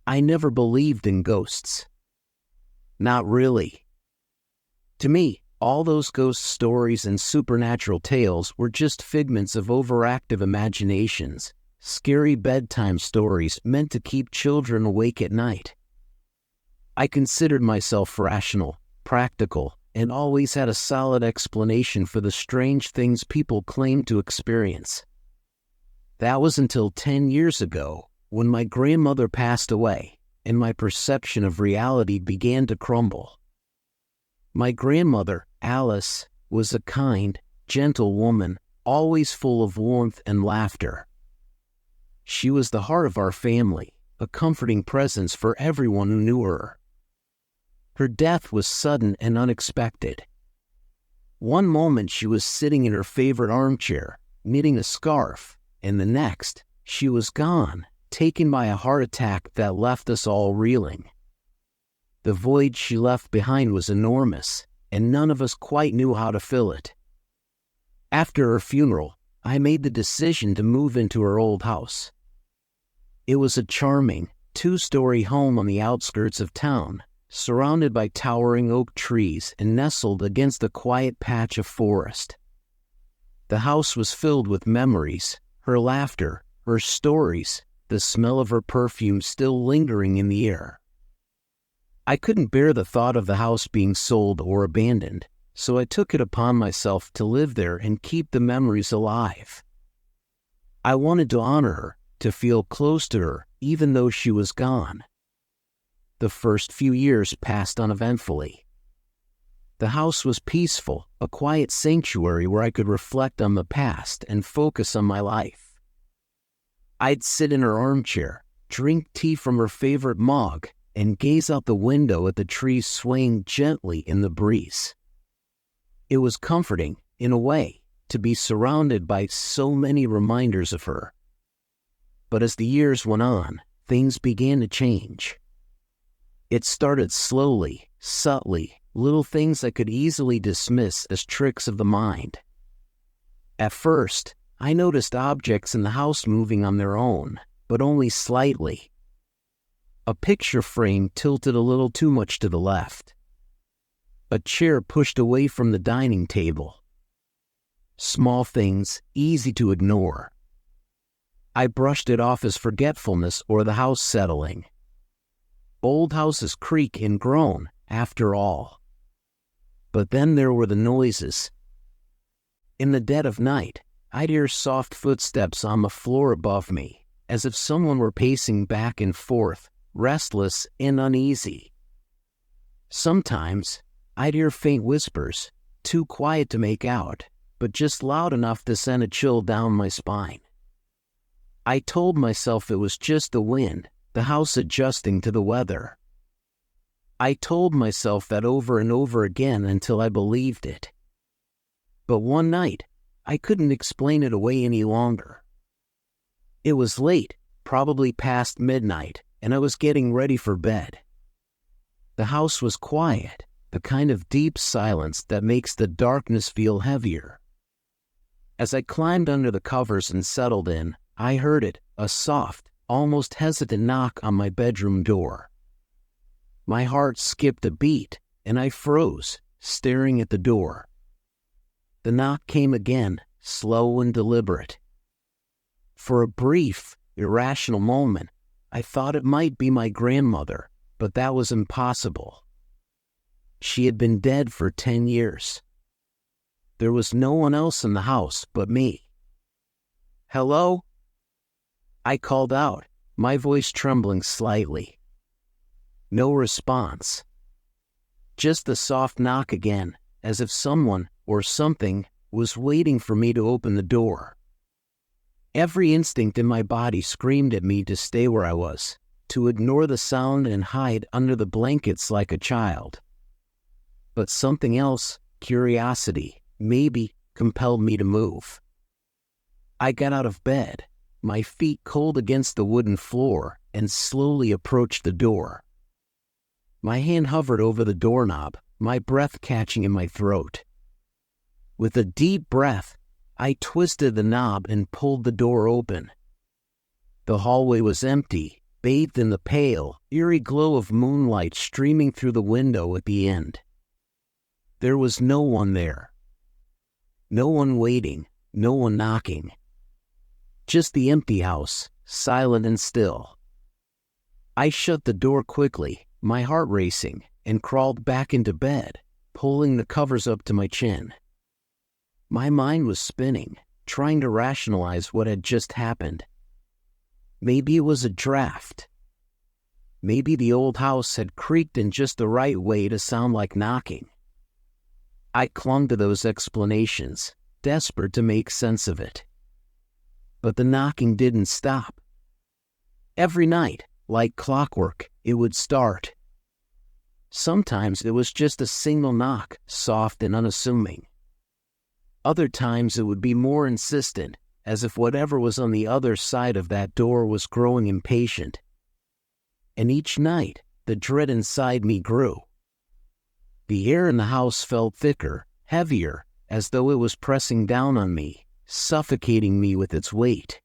I never believed in ghosts. Not really. To me, all those ghost stories and supernatural tales were just figments of overactive imaginations, scary bedtime stories meant to keep children awake at night. I considered myself rational, practical, and always had a solid explanation for the strange things people claimed to experience. That was until 10 years ago, when my grandmother passed away, and my perception of reality began to crumble. My grandmother, Alice, was a kind, gentle woman, always full of warmth and laughter. She was the heart of our family, a comforting presence for everyone who knew her. Her death was sudden and unexpected. One moment she was sitting in her favorite armchair, knitting a scarf, and the next, she was gone, taken by a heart attack that left us all reeling. The void she left behind was enormous, and none of us quite knew how to fill it. After her funeral, I made the decision to move into her old house. It was a charming, 2-story home on the outskirts of town, surrounded by towering oak trees and nestled against a quiet patch of forest. The house was filled with memories, her laughter, her stories, the smell of her perfume still lingering in the air. I couldn't bear the thought of the house being sold or abandoned, so I took it upon myself to live there and keep the memories alive. I wanted to honor her, to feel close to her, even though she was gone. The first few years passed uneventfully. The house was peaceful, a quiet sanctuary where I could reflect on the past and focus on my life. I'd sit in her armchair, drink tea from her favorite mug, and gaze out the window at the trees swaying gently in the breeze. It was comforting, in a way, to be surrounded by so many reminders of her. But as the years went on, things began to change. It started slowly, subtly, little things I could easily dismiss as tricks of the mind. At first, I noticed objects in the house moving on their own, but only slightly. A picture frame tilted a little too much to the left. A chair pushed away from the dining table. Small things, easy to ignore. I brushed it off as forgetfulness or the house settling. Old houses creak and groan, after all. But then there were the noises. In the dead of night, I'd hear soft footsteps on the floor above me, as if someone were pacing back and forth, restless and uneasy. Sometimes, I'd hear faint whispers, too quiet to make out, but just loud enough to send a chill down my spine. I told myself it was just the wind, the house adjusting to the weather. I told myself that over and over again until I believed it. But one night, I couldn't explain it away any longer. It was late, probably past midnight, and I was getting ready for bed. The house was quiet, the kind of deep silence that makes the darkness feel heavier. As I climbed under the covers and settled in, I heard it, a soft, almost hesitant knock on my bedroom door. My heart skipped a beat, and I froze, staring at the door. The knock came again, slow and deliberate. For a brief, irrational moment, I thought it might be my grandmother, but that was impossible. She had been dead for 10 years. There was no one else in the house but me. "Hello?" I called out, my voice trembling slightly. No response. Just the soft knock again, as if someone, or something, was waiting for me to open the door. Every instinct in my body screamed at me to stay where I was, to ignore the sound and hide under the blankets like a child. But something else, curiosity, maybe, compelled me to move. I got out of bed, my feet cold against the wooden floor, and slowly approached the door. My hand hovered over the doorknob, my breath catching in my throat. With a deep breath, I twisted the knob and pulled the door open. The hallway was empty, bathed in the pale, eerie glow of moonlight streaming through the window at the end. There was no one there. No one waiting, no one knocking. Just the empty house, silent and still. I shut the door quickly, my heart racing, and crawled back into bed, pulling the covers up to my chin. My mind was spinning, trying to rationalize what had just happened. Maybe it was a draft. Maybe the old house had creaked in just the right way to sound like knocking. I clung to those explanations, desperate to make sense of it. But the knocking didn't stop. Every night, like clockwork, it would start. Sometimes it was just a single knock, soft and unassuming. Other times it would be more insistent, as if whatever was on the other side of that door was growing impatient. And each night, the dread inside me grew. The air in the house felt thicker, heavier, as though it was pressing down on me, suffocating me with its weight.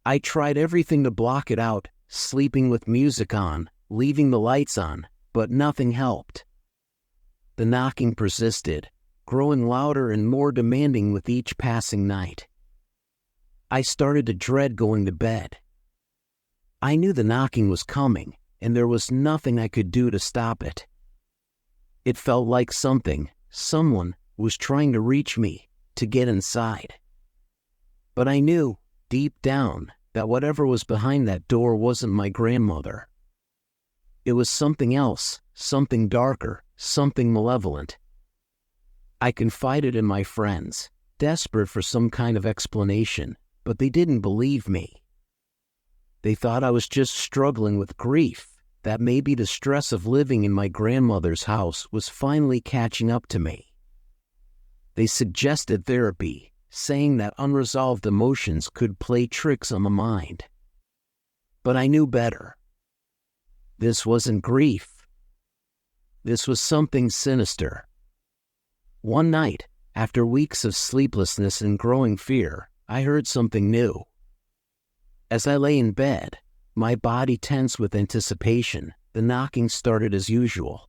I tried everything to block it out, sleeping with music on, leaving the lights on, but nothing helped. The knocking persisted, growing louder and more demanding with each passing night. I started to dread going to bed. I knew the knocking was coming, and there was nothing I could do to stop it. It felt like someone was trying to reach me, to get inside. But I knew, deep down, that whatever was behind that door wasn't my grandmother. It was something else, something darker, something malevolent. I confided in my friends, desperate for some kind of explanation, but they didn't believe me. They thought I was just struggling with grief, that maybe the stress of living in my grandmother's house was finally catching up to me. They suggested therapy, saying that unresolved emotions could play tricks on the mind. But I knew better. This wasn't grief. This was something sinister. One night, after weeks of sleeplessness and growing fear, I heard something new. As I lay in bed, my body tense with anticipation, the knocking started as usual.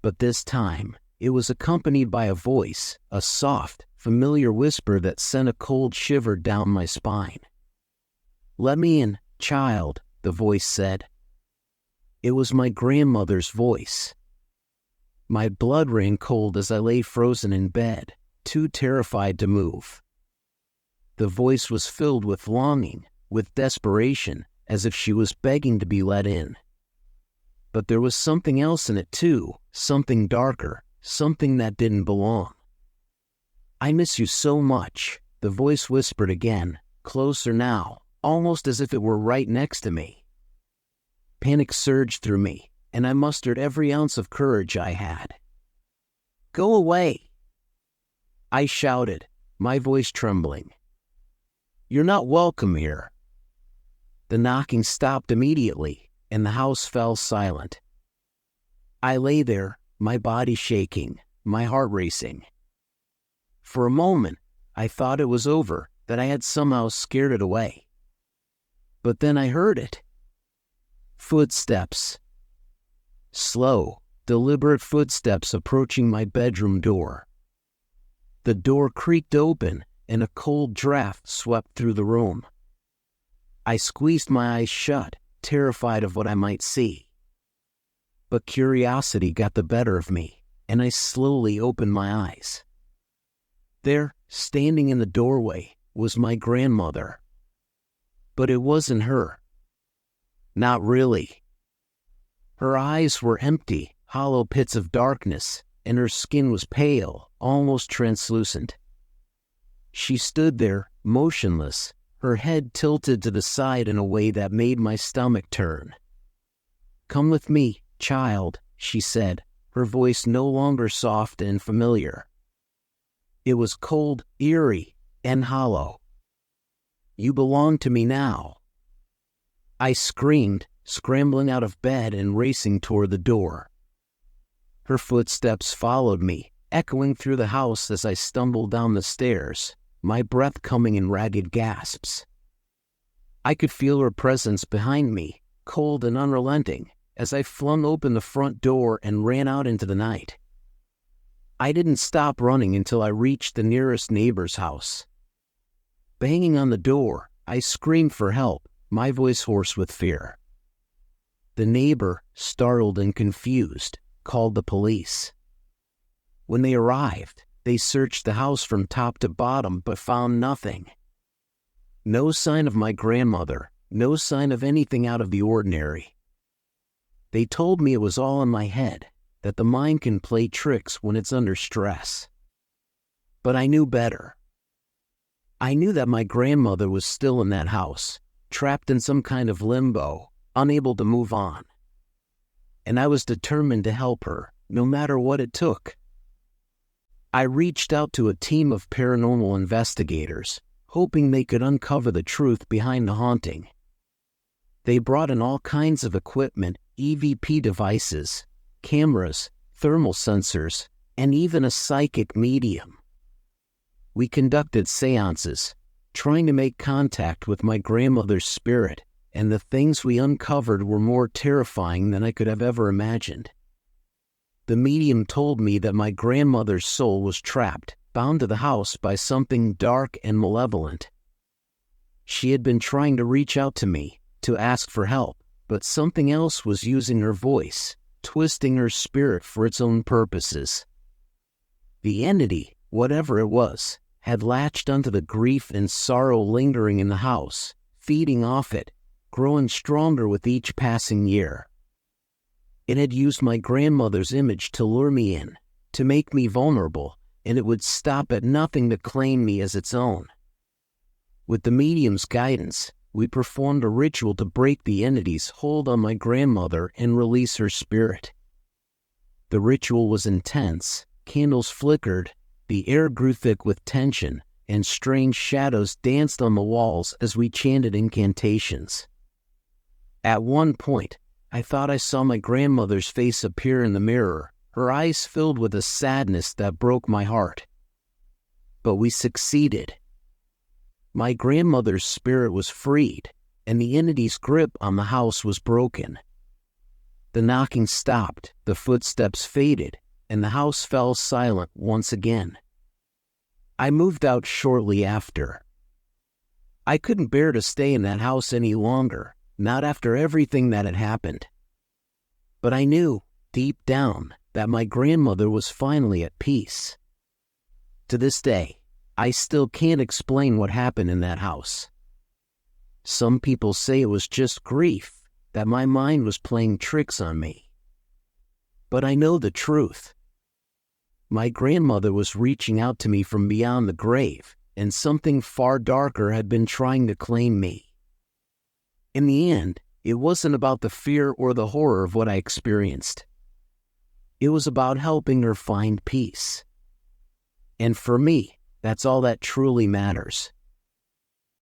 But this time, it was accompanied by a voice, a soft, familiar whisper that sent a cold shiver down my spine. "Let me in, child," the voice said. It was my grandmother's voice. My blood ran cold as I lay frozen in bed, too terrified to move. The voice was filled with longing, with desperation, as if she was begging to be let in. But there was something else in it too, something darker, something that didn't belong. "I miss you so much," the voice whispered again, closer now, almost as if it were right next to me. Panic surged through me, and I mustered every ounce of courage I had. "Go away!" I shouted, my voice trembling. "You're not welcome here." The knocking stopped immediately, and the house fell silent. I lay there, my body shaking, my heart racing. For a moment, I thought it was over, that I had somehow scared it away. But then I heard it. Footsteps. Slow, deliberate footsteps approaching my bedroom door. The door creaked open, and a cold draft swept through the room. I squeezed my eyes shut, terrified of what I might see. But curiosity got the better of me, and I slowly opened my eyes. There, standing in the doorway, was my grandmother. But it wasn't her. Not really. Her eyes were empty, hollow pits of darkness, and her skin was pale, almost translucent. She stood there, motionless, her head tilted to the side in a way that made my stomach turn. "Come with me, child," she said, her voice no longer soft and familiar. It was cold, eerie, and hollow. "You belong to me now." I screamed, scrambling out of bed and racing toward the door. Her footsteps followed me, echoing through the house as I stumbled down the stairs, my breath coming in ragged gasps. I could feel her presence behind me, cold and unrelenting, as I flung open the front door and ran out into the night. I didn't stop running until I reached the nearest neighbor's house. Banging on the door, I screamed for help, my voice hoarse with fear. The neighbor, startled and confused, called the police. When they arrived, they searched the house from top to bottom but found nothing. No sign of my grandmother, no sign of anything out of the ordinary. They told me it was all in my head, that the mind can play tricks when it's under stress. But I knew better. I knew that my grandmother was still in that house, trapped in some kind of limbo, unable to move on. And I was determined to help her, no matter what it took. I reached out to a team of paranormal investigators, hoping they could uncover the truth behind the haunting. They brought in all kinds of equipment, EVP devices, cameras, thermal sensors, and even a psychic medium. We conducted seances, trying to make contact with my grandmother's spirit, and the things we uncovered were more terrifying than I could have ever imagined. The medium told me that my grandmother's soul was trapped, bound to the house by something dark and malevolent. She had been trying to reach out to me, to ask for help, but something else was using her voice, twisting her spirit for its own purposes. The entity, whatever it was, had latched onto the grief and sorrow lingering in the house, feeding off it, growing stronger with each passing year. It had used my grandmother's image to lure me in, to make me vulnerable, and it would stop at nothing to claim me as its own. With the medium's guidance, we performed a ritual to break the entity's hold on my grandmother and release her spirit. The ritual was intense, candles flickered, the air grew thick with tension, and strange shadows danced on the walls as we chanted incantations. At one point, I thought I saw my grandmother's face appear in the mirror, her eyes filled with a sadness that broke my heart. But we succeeded. My grandmother's spirit was freed, and the entity's grip on the house was broken. The knocking stopped, the footsteps faded, and the house fell silent once again. I moved out shortly after. I couldn't bear to stay in that house any longer, not after everything that had happened. But I knew, deep down, that my grandmother was finally at peace. To this day, I still can't explain what happened in that house. Some people say it was just grief, that my mind was playing tricks on me. But I know the truth. My grandmother was reaching out to me from beyond the grave, and something far darker had been trying to claim me. In the end, it wasn't about the fear or the horror of what I experienced. It was about helping her find peace. And for me, that's all that truly matters.